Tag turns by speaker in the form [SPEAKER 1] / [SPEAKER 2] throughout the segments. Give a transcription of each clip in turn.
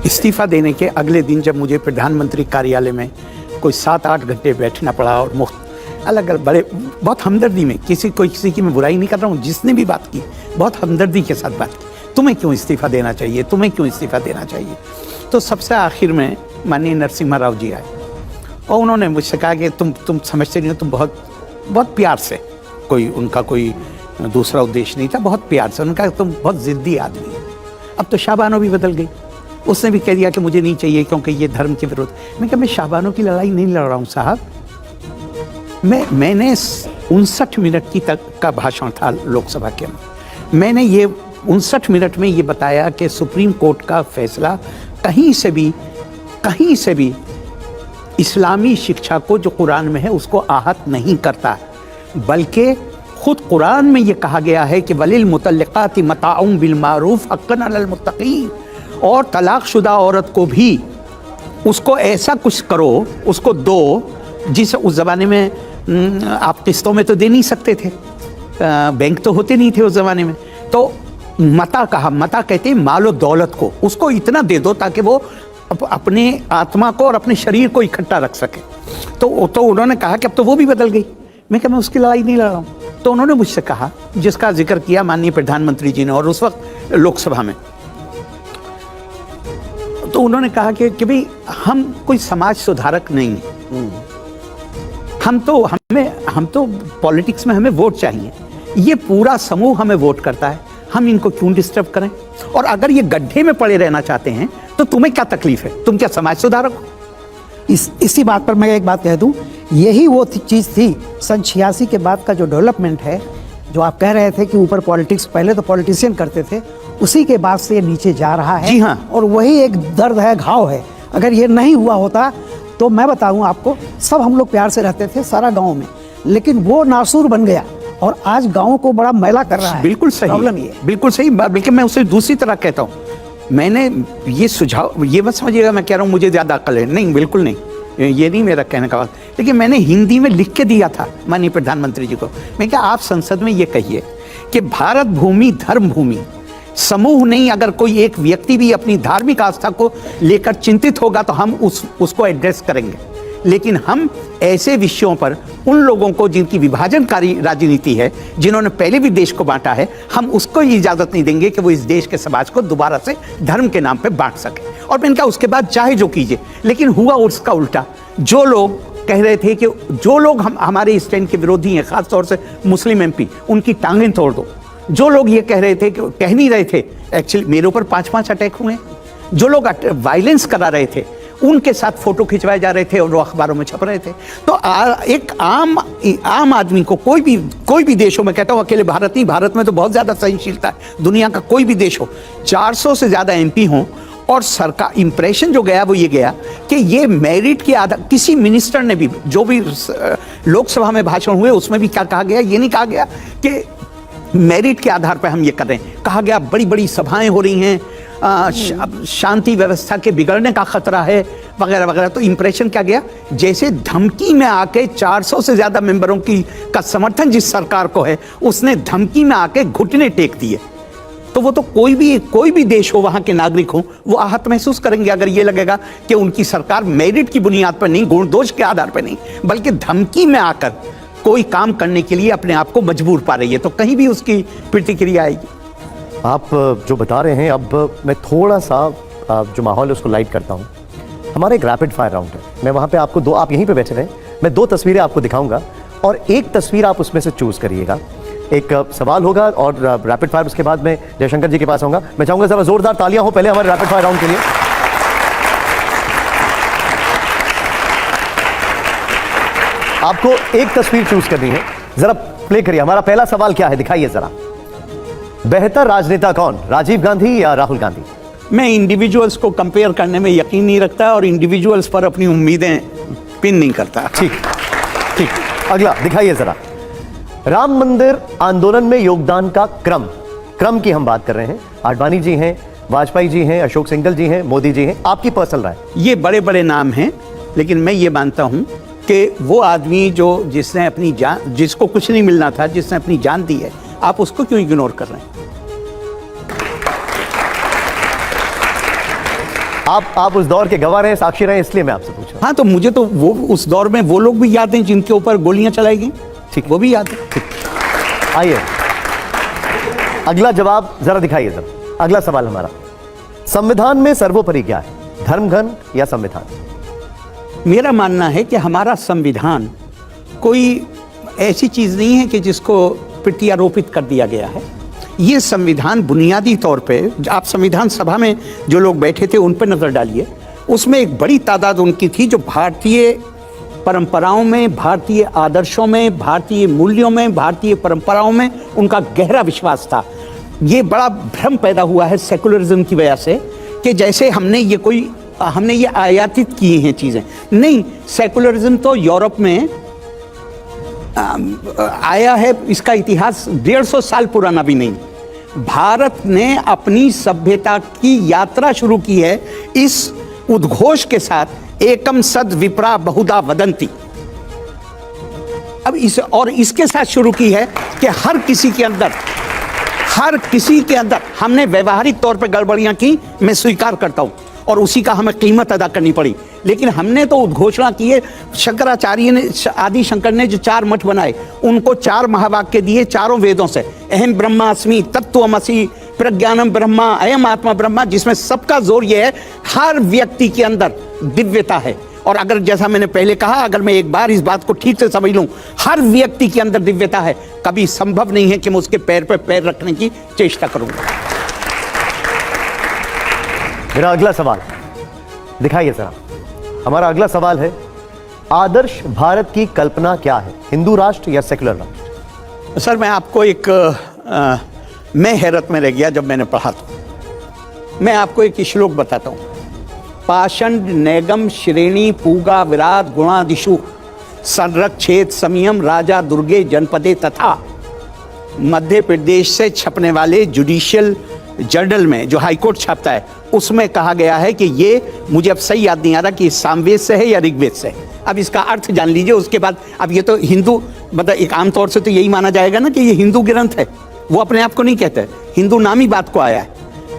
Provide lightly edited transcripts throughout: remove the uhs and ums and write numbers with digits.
[SPEAKER 1] इस्तीफ़ा देने के अगले दिन जब मुझे प्रधानमंत्री कार्यालय में कोई 7-8 घंटे बैठना पड़ा और मुफ्त अलग अलग बड़े बहुत हमदर्दी में, किसी की मैं बुराई नहीं कर रहा हूँ, जिसने भी बात की बहुत हमदर्दी के साथ बात की, तुम्हें क्यों इस्तीफ़ा देना चाहिए, तुम्हें क्यों इस्तीफ़ा देना चाहिए। तो सबसे आखिर में माननीय नरसिम्हा राव जी आए और उन्होंने मुझसे कहा कि तुम समझते नहीं हो, तुम बहुत प्यार से, कोई उनका कोई दूसरा उद्देश्य नहीं था, बहुत प्यार से उन्होंने कहा तुम बहुत ज़िद्दी आदमी हो। अब तो शाहबानो भी बदल गई, उसने भी कह दिया कि मुझे नहीं चाहिए क्योंकि ये धर्म के विरुद्ध। मैं कहा मैं शाहबानो की लड़ाई नहीं लड़ रहा हूँ साहब, मैंने 59 मिनट की तक का भाषण था लोकसभा के अंदर, मैंने ये 59 मिनट में ये बताया कि सुप्रीम कोर्ट का फैसला कहीं से भी इस्लामी शिक्षा को जो कुरान में है उसको आहत नहीं करता, बल्कि खुद कुरान में ये कहा गया है कि वलिल मुतल्लिकाति मताउम बिल मारूफ हक्कन अलल मुत्तकीन, और तलाकशुदा औरत को भी उसको ऐसा कुछ करो, उसको दो जिस उस ज़माने में आप किस्तों में तो दे नहीं सकते थे, बैंक तो होते नहीं थे उस ज़माने में, तो मता कहा, मता कहते हैं मालो दौलत को, उसको इतना दे दो ताकि वो अपने आत्मा को और अपने शरीर को इकट्ठा रख सके। तो उन्होंने कहा कि अब तो वो भी बदल गई। मैं कहा मैं उसकी लड़ाई नहीं लड़ रहा हूँ। तो उन्होंने मुझसे कहा, जिसका जिक्र किया माननीय प्रधानमंत्री जी ने और उस वक्त लोकसभा में, तो उन्होंने कहा कि भाई हम कोई समाज सुधारक नहीं हैं, हम तो पॉलिटिक्स में हमें वोट चाहिए, ये पूरा समूह हमें वोट करता है, हम इनको क्यों डिस्टर्ब करें, और अगर ये गड्ढे में पड़े रहना चाहते हैं तो तुम्हें क्या तकलीफ है, तुम क्या समाज सुधारक हो।
[SPEAKER 2] इसी बात पर मैं एक बात कह दूं, यही वो चीज़ थी सन 86 के बाद का जो डेवलपमेंट है, जो आप कह रहे थे कि ऊपर पॉलिटिक्स पहले तो पॉलिटिशियन करते थे, उसी के बाद से ये नीचे जा रहा है।
[SPEAKER 1] जी हाँ,
[SPEAKER 2] और वही एक दर्द है, घाव है। अगर ये नहीं हुआ होता तो मैं बताऊं आपको, सब हम लोग प्यार से रहते थे सारा गाँव में, लेकिन वो नासूर बन गया और आज गाँव को बड़ा मैला कर रहा है।
[SPEAKER 1] बिल्कुल सही,
[SPEAKER 2] प्रॉब्लम ये
[SPEAKER 1] बिल्कुल सही, बल्कि मैं उसे दूसरी तरह कहता हूँ, मैंने ये सुझाव, ये मत समझिएगा मैं कह रहा हूँ मुझे ज़्यादा अक्ल है, नहीं बिल्कुल नहीं, ये नहीं मेरा कहने का बात, लेकिन मैंने हिंदी में लिख के दिया था माननीय प्रधानमंत्री जी को। मैं क्या आप संसद में ये कहिए कि भारत भूमि धर्म भूमि समूह नहीं, अगर कोई एक व्यक्ति भी अपनी धार्मिक आस्था को लेकर चिंतित होगा तो हम उसको एड्रेस करेंगे, लेकिन हम ऐसे विषयों पर उन लोगों को जिनकी विभाजनकारी राजनीति है, जिन्होंने पहले भी देश को बांटा है, हम उसको इजाज़त नहीं देंगे कि वो इस देश के समाज को दोबारा से धर्म के नाम पे बांट सके। और मैंने कहा उसके बाद चाहे जो कीजिए, लेकिन हुआ उसका उल्टा। जो लोग कह रहे थे कि जो लोग हमारे स्टैंड के विरोधी हैं, खासतौर से मुस्लिम एमपी, उनकी टांगें तोड़ दो। जो लोग ये कह रहे थे, कि कह नहीं रहे थे, एक्चुअली मेरे ऊपर 5-5 अटैक हुए, जो लोग वायलेंस करा रहे थे उनके साथ फोटो खिंचवाए जा रहे थे और वो अखबारों में छप रहे थे। तो एक आम आदमी को कोई भी देशों में, कहता हूँ अकेले भारत नहीं, भारत में तो बहुत ज़्यादा सहिष्णुता है, दुनिया का कोई भी देश हो, 400 से ज़्यादा एमपी हों, और सरकार इंप्रेशन जो गया वो ये गया कि ये मेरिट के आधार, किसी मिनिस्टर ने भी, जो भी लोकसभा में भाषण हुए उसमें भी क्या कहा गया, ये नहीं कहा गया कि मेरिट के आधार पर हम ये कर रहे हैं, कहा गया बड़ी बड़ी सभाएं हो रही हैं, शांति व्यवस्था के बिगड़ने का खतरा है वगैरह वगैरह। तो इंप्रेशन क्या गया, जैसे धमकी में आके 400 से ज्यादा मेंबरों का समर्थन जिस सरकार को है, उसने धमकी में आके घुटने टेक दिए। तो वो तो कोई भी देश हो, वहां के नागरिक हो, वो आहत महसूस करेंगे अगर ये लगेगा कि उनकी सरकार मेरिट की बुनियाद पर नहीं, गुण दोष के आधार पर नहीं, बल्कि धमकी में आकर कोई काम करने के लिए अपने आप को मजबूर पा रही है, तो कहीं भी उसकी प्रतिक्रिया आएगी।
[SPEAKER 3] आप जो बता रहे हैं, अब मैं थोड़ा सा जो माहौल है उसको लाइट करता हूँ। हमारा एक रैपिड फायर राउंड है, मैं वहाँ पे आपको आप यहीं पे बैठे रहें, मैं 2 तस्वीरें आपको दिखाऊंगा और एक तस्वीर आप उसमें से चूज करिएगा। एक सवाल होगा और रैपिड फायर, उसके बाद मैं जयशंकर जी के पास आऊँगा। मैं चाहूँगा जरा जोरदार तालियां हो पहले हमारे रैपिड फायर राउंड के लिए। आपको एक तस्वीर चूज करनी है, जरा प्ले करिए। हमारा पहला सवाल क्या है, दिखाइए जरा। बेहतर राजनेता कौन, राजीव गांधी या राहुल गांधी?
[SPEAKER 1] मैं इंडिविजुअल्स को कंपेयर करने में यकीन नहीं रखता और इंडिविजुअल्स पर अपनी उम्मीदें पिन नहीं करता।
[SPEAKER 3] ठीक, अगला दिखाइए जरा। राम मंदिर आंदोलन में योगदान का क्रम की हम बात कर रहे हैं। आडवाणी जी हैं, वाजपेयी जी हैं, अशोक सिंघल जी हैं, मोदी जी हैं, आपकी पर्सनल राय?
[SPEAKER 1] ये बड़े बड़े नाम हैं, लेकिन मैं ये मानता हूं कि वो आदमी जिसने अपनी जान, जिसको कुछ नहीं मिलना था, जिसने अपनी जान दी है, आप उसको क्यों इग्नोर कर रहे हैं?
[SPEAKER 3] आप उस दौर के गवाह रहे, साक्षी रहे, इसलिए मैं आपसे पूछ रहा
[SPEAKER 1] हाँ, तो मुझे तो वो उस दौर में वो लोग भी याद हैं जिनके ऊपर गोलियां चलाई गई।
[SPEAKER 3] ठीक।
[SPEAKER 1] वो भी याद है।
[SPEAKER 3] हूं। आइए, अगला जवाब जरा दिखाइए सर। अगला सवाल हमारा, संविधान में सर्वोपरि क्या है, धर्मघन या संविधान?
[SPEAKER 1] मेरा मानना है कि हमारा संविधान कोई ऐसी चीज नहीं है कि जिसको प्रत्यारोपित कर दिया गया है। ये संविधान बुनियादी तौर पे, आप संविधान सभा में जो लोग बैठे थे उन पर नजर डालिए, उसमें एक बड़ी तादाद उनकी थी जो भारतीय परंपराओं में, भारतीय आदर्शों में, भारतीय मूल्यों में, भारतीय परंपराओं में उनका गहरा विश्वास था। ये बड़ा भ्रम पैदा हुआ है सेकुलरिज्म की वजह से कि जैसे हमने ये आयातित की हैं चीज़ें। नहीं, सेकुलरिज्म तो यूरोप में आया है, इसका इतिहास 150 साल पुराना भी नहीं। भारत ने अपनी सभ्यता की यात्रा शुरू की है इस उद्घोष के साथ, एकम सद विप्रा बहुधा वदंती। अब इसके साथ शुरू की है कि हर किसी के अंदर हमने व्यवहारिक तौर पर गड़बड़ियां की, मैं स्वीकार करता हूं, और उसी का हमें कीमत अदा करनी पड़ी। लेकिन हमने तो उद्घोषणा की है, शंकराचार्य ने, आदि शंकर ने जो 4 मठ बनाए उनको 4 महावाक्य दिए चारों वेदों से, अहम ब्रह्मास्मि, तत्त्वमसि, प्रज्ञानम ब्रह्मा, अयम आत्मा ब्रह्मा, जिसमें सबका जोर यह है हर व्यक्ति के अंदर दिव्यता है। और अगर जैसा मैंने पहले कहा, अगर मैं एक बार इस बात को ठीक से समझ लूं, हर व्यक्ति के अंदर दिव्यता है, कभी संभव नहीं है कि मैं उसके पैर पर पैर रखने की चेष्टा करूंगा।
[SPEAKER 3] मेरा अगला सवाल दिखाइए सर। हमारा अगला सवाल है, आदर्श भारत की कल्पना क्या है, हिंदू राष्ट्र या सेकुलर राष्ट्र?
[SPEAKER 1] सर, मैं आपको मैं हैरत में रह गया जब मैंने पढ़ा था। मैं आपको एक श्लोक बताता हूँ। पाषंड नैगम श्रेणी पूगा विराट गुणादिशु संरक्षेत समयम राजा दुर्गे जनपदे तथा। मध्य प्रदेश से छपने वाले जुडिशियल जर्नल में जो हाईकोर्ट छापता है उसमें कहा गया है कि ये, मुझे अब सही याद नहीं आ रहा कि सामवेद से है या ऋग्वेद से है। अब इसका अर्थ जान लीजिए, उसके बाद अब ये तो हिंदू, मतलब एक आमतौर से तो यही माना जाएगा ना कि ये हिंदू ग्रंथ है। वो अपने आप को नहीं कहते, हिंदू नाम ही बात को आया है,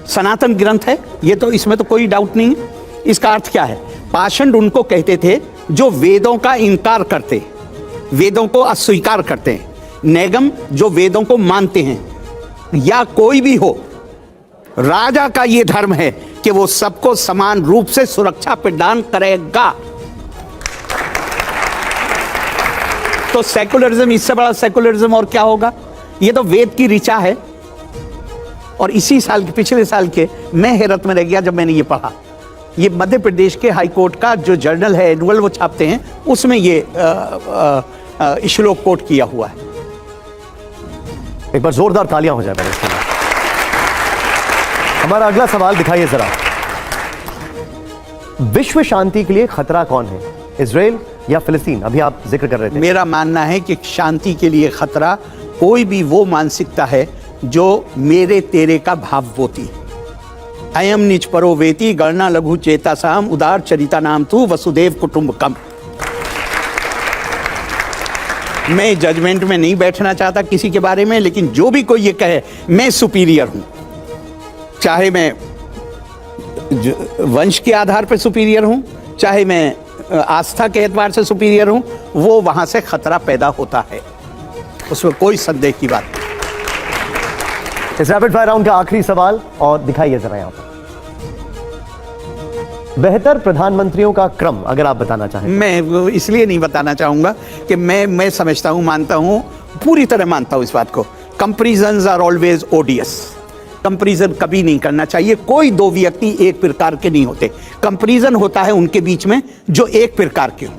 [SPEAKER 1] सनातन ग्रंथ है ये, तो इसमें तो कोई डाउट नहीं है। इसका अर्थ क्या है? पाषंड उनको कहते थे जो वेदों का इनकार करते, वेदों को अस्वीकार करते हैं। नैगम जो वेदों को मानते हैं, या कोई भी हो, राजा का यह धर्म है कि वो सबको समान रूप से सुरक्षा प्रदान करेगा। तो सेकुलरिज्म, इससे बड़ा सेकुलरिज्म और क्या होगा? ये तो वेद की ऋचा है। और इसी साल के, पिछले साल के, मैं हैरत में रह गया जब मैंने ये पढ़ा। ये मध्य प्रदेश के हाई कोर्ट का जो जर्नल है, एनुअल वो छापते हैं, उसमें ये श्लोक कोट किया हुआ है।
[SPEAKER 3] एक बार जोरदार तालियां हो जाए मेरे इसके लिए। हमारा अगला सवाल दिखाइए जरा। विश्व शांति के लिए खतरा कौन है, इजराइल या फिलिस्तीन? अभी आप जिक्र कर रहे थे।
[SPEAKER 1] मेरा मानना है कि शांति के लिए खतरा कोई भी वो मानसिकता है जो मेरे तेरे का भाव बोती है। अयम निज परो वेति गणना लघु चेता साम उदार चरिता नाम तू वसुदेव कुटुंबकम। मैं जजमेंट में नहीं बैठना चाहता किसी के बारे में, लेकिन जो भी कोई ये कहे मैं सुपीरियर हूं, चाहे मैं वंश के आधार पर सुपीरियर हूं, चाहे मैं आस्था के एतबार से सुपीरियर हूं, वो वहां से खतरा पैदा होता है, उसमें कोई संदेह की बात नहीं।
[SPEAKER 3] इस रैपिड फायर राउंड का आखिरी सवाल, और दिखाइए जरा यहां पर। बेहतर प्रधानमंत्रियों का क्रम अगर आप बताना चाहें।
[SPEAKER 1] मैं इसलिए नहीं बताना चाहूंगा कि मैं समझता हूं, मानता हूं, पूरी तरह मानता हूं इस बात को, comparisons are always odious. Comparison कभी नहीं करना चाहिए। कोई दो व्यक्ति एक प्रकार के नहीं होते। कंपैरिजन होता है उनके बीच में जो एक प्रकार के हों।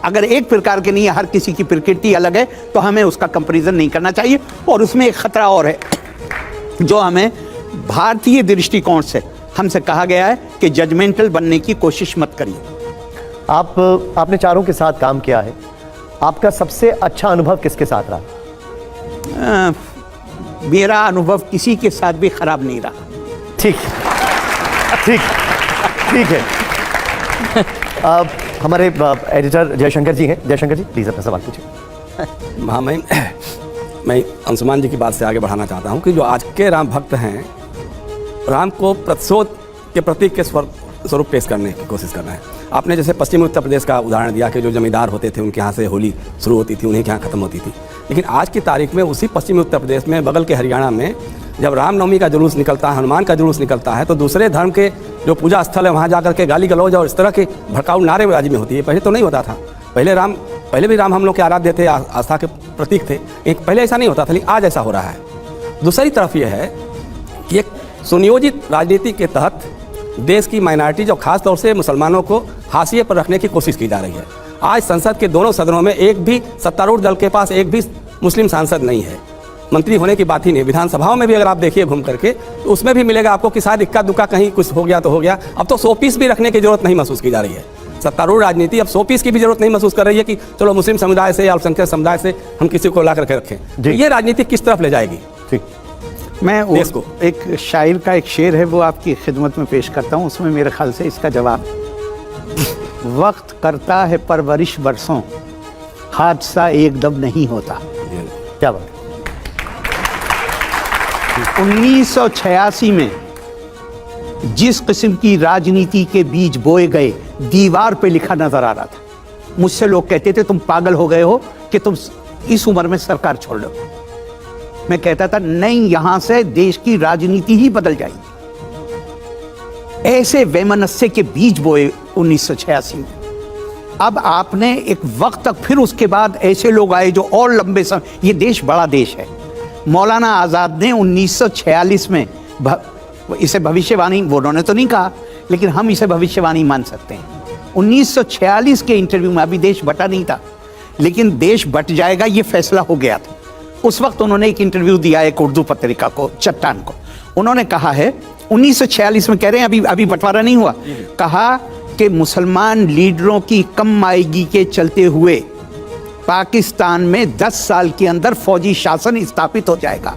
[SPEAKER 1] अगर एक प्रकार के नहीं है, हर किसी की प्रकृति अलग है, तो हमें उसका कंपैरिजन नहीं करना चाहिए। और उसमें एक खतरा और है जो हमें भारतीय दृष्टिकोण से हमसे कहा गया है कि जजमेंटल बनने की कोशिश मत करिए।
[SPEAKER 3] आपने चारों के साथ काम किया है, आपका सबसे अच्छा अनुभव किसके साथ रहा?
[SPEAKER 1] मेरा अनुभव किसी के साथ भी खराब नहीं रहा।
[SPEAKER 3] ठीक ठीक ठीक है। हमारे एडिटर जयशंकर जी हैं। जयशंकर जी प्लीज अपना सवाल पूछिए।
[SPEAKER 4] हाँ, मैं अंशुमान जी की बात से आगे बढ़ाना चाहता हूँ कि जो आज के राम भक्त हैं, राम को प्रतिशोध के प्रतीक के स्वरूप पेश करने की कोशिश करना है। आपने जैसे पश्चिमी उत्तर प्रदेश का उदाहरण दिया कि जो जमींदार होते थे उनके यहाँ से होली शुरू होती थी, उन्हीं के यहाँ ख़त्म होती थी। लेकिन आज की तारीख में उसी पश्चिमी उत्तर प्रदेश में बगल के हरियाणा में जब रामनवमी का जुलूस निकलता है, हनुमान का जुलूस निकलता है, तो दूसरे धर्म के जो पूजा स्थल है वहाँ जा करके गाली गलौज और इस तरह के भड़काऊ नारेबाजी में होती है। पहले तो नहीं होता था। पहले भी राम हम लोग के आराध्य थे, आस्था के प्रतीक थे। पहले ऐसा नहीं होता था, लेकिन आज ऐसा हो रहा है। दूसरी तरफ यह है कि एक सुनियोजित राजनीति के तहत देश की माइनॉरिटीज और ख़ास तौर से मुसलमानों को हाशिए पर रखने की कोशिश की जा रही है। आज संसद के दोनों सदनों में एक भी सत्तारूढ़ दल के पास एक भी मुस्लिम सांसद नहीं है। मंत्री होने की बात ही नहीं। विधानसभाओं में भी अगर आप देखिए घूम करके, तो उसमें भी मिलेगा आपको कि शायद इक्का दुक्का कहीं कुछ हो गया तो हो गया। अब तो 100 पीस भी रखने की जरूरत नहीं महसूस की जा रही है। सत्तारूढ़ राजनीति अब 100 पीस की भी जरूरत नहीं महसूस कर रही है कि चलो मुस्लिम समुदाय से या अल्पसंख्यक समुदाय से हम किसी को ला करके रखें। तो ये राजनीति किस तरफ ले जाएगी?
[SPEAKER 3] ठीक,
[SPEAKER 1] मैं
[SPEAKER 4] देश को
[SPEAKER 1] एक शायर का एक शेर है, वो आपकी खिदमत में पेश करता हूँ। उसमें मेरे ख्याल से इसका जवाब, वक्त करता है परवरिश बरसों, हादसा एकदम नहीं होता।
[SPEAKER 3] क्या बात।
[SPEAKER 1] 1986 में जिस किस्म की राजनीति के बीज बोए गए, दीवार पे लिखा नजर आ रहा था। मुझसे लोग कहते थे तुम पागल हो गए हो कि तुम इस उम्र में सरकार छोड़ लो। मैं कहता था नहीं, यहां से देश की राजनीति ही बदल जाएगी। ऐसे वैमनस्य के बीज बोए 1986 में। अब आपने एक वक्त तक फिर उसके बाद ऐसे लोग आए जो और लंबे समय, ये देश बड़ा देश है। मौलाना आज़ाद ने 1946 में इसे भविष्यवाणी, वो उन्होंने तो नहीं कहा, लेकिन हम इसे भविष्यवाणी मान सकते हैं। 1946 के इंटरव्यू में, अभी देश बटा नहीं था, लेकिन देश बट जाएगा ये फैसला हो गया था। उस वक्त उन्होंने एक इंटरव्यू दिया एक उर्दू पत्रिका को, चट्टान को। उन्होंने कहा है 1946 में, कह रहे हैं अभी बंटवारा नहीं हुआ, कहा कि मुसलमान लीडरों की कम आएगी के चलते हुए पाकिस्तान में 10 साल के अंदर फौजी शासन स्थापित हो जाएगा।